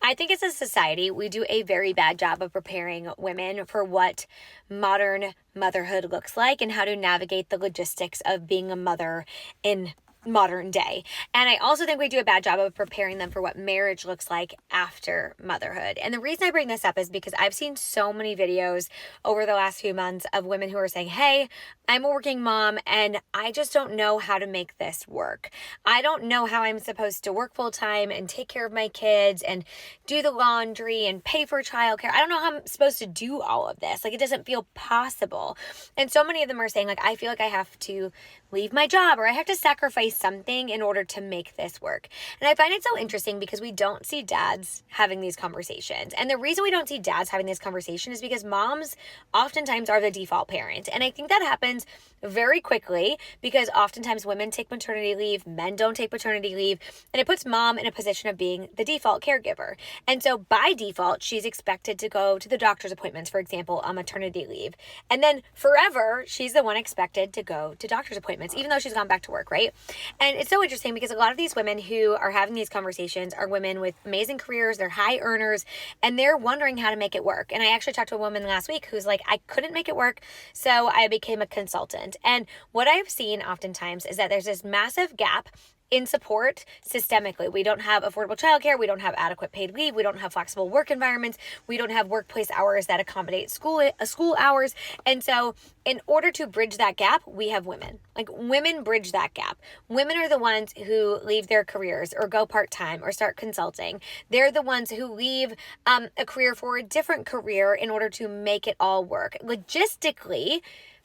I think as a society, we do a very bad job of preparing women for what modern motherhood looks like and how to navigate the logistics of being a mother in modern day. And I also think we do a bad job of preparing them for what marriage looks like after motherhood. And the reason I bring this up is because I've seen so many videos over the last few months of women who are saying, hey, I'm a working mom and I just don't know how to make this work. I don't know how I'm supposed to work full time and take care of my kids and do the laundry and pay for childcare. I don't know how I'm supposed to do all of this. Like, it doesn't feel possible. And so many of them are saying, like, I feel like I have to leave my job or I have to sacrifice something in order to make this work. And I find it so interesting because we don't see dads having these conversations. And the reason we don't see dads having this conversation is because moms oftentimes are the default parent. And I think that happens very quickly because oftentimes women take maternity leave, men don't take maternity leave, and it puts mom in a position of being the default caregiver. And so by default, she's expected to go to the doctor's appointments, for example, on maternity leave. And then forever, she's the one expected to go to doctor's appointments, even though she's gone back to work, right? And it's so interesting because a lot of these women who are having these conversations are women with amazing careers, they're high earners, and they're wondering how to make it work. And I actually talked to a woman last week who's like, I couldn't make it work, so I became a consultant. And what I've seen oftentimes is that there's this massive gap in support systemically. We don't have affordable childcare. We don't have adequate paid leave. We don't have flexible work environments. We don't have workplace hours that accommodate school hours. And so in order to bridge that gap, we have women. Like, women bridge that gap. Women are the ones who leave their careers or go part-time or start consulting. They're the ones who leave a career for a different career in order to make it all work. Logistically,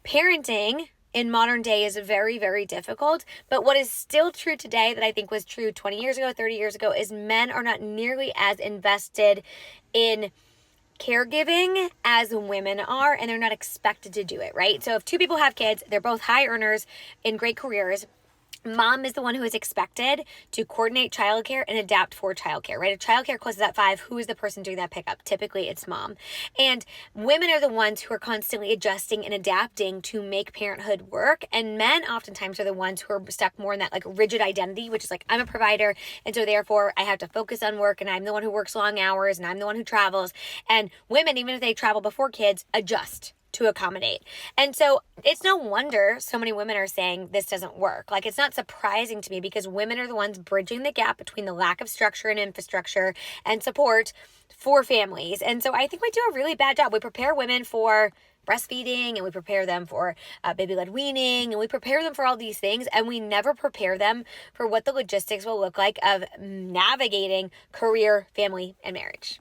parenting in modern day is very, very difficult. But what is still true today that I think was true 20 years ago, 30 years ago, is men are not nearly as invested in caregiving as women are, and they're not expected to do it, right? So if two people have kids, they're both high earners in great careers. Mom is the one who is expected to coordinate childcare and adapt for childcare, right? If childcare closes at 5, who is the person doing that pickup? Typically, it's mom. And women are the ones who are constantly adjusting and adapting to make parenthood work. And men oftentimes are the ones who are stuck more in that like rigid identity, which is like, I'm a provider. And so therefore I have to focus on work and I'm the one who works long hours and I'm the one who travels. And women, even if they travel before kids, adjust to accommodate. And so it's no wonder so many women are saying this doesn't work. Like, it's not surprising to me because women are the ones bridging the gap between the lack of structure and infrastructure and support for families. And so I think we do a really bad job. We prepare women for breastfeeding and we prepare them for baby-led weaning and we prepare them for all these things, and we never prepare them for what the logistics will look like of navigating career, family, and marriage.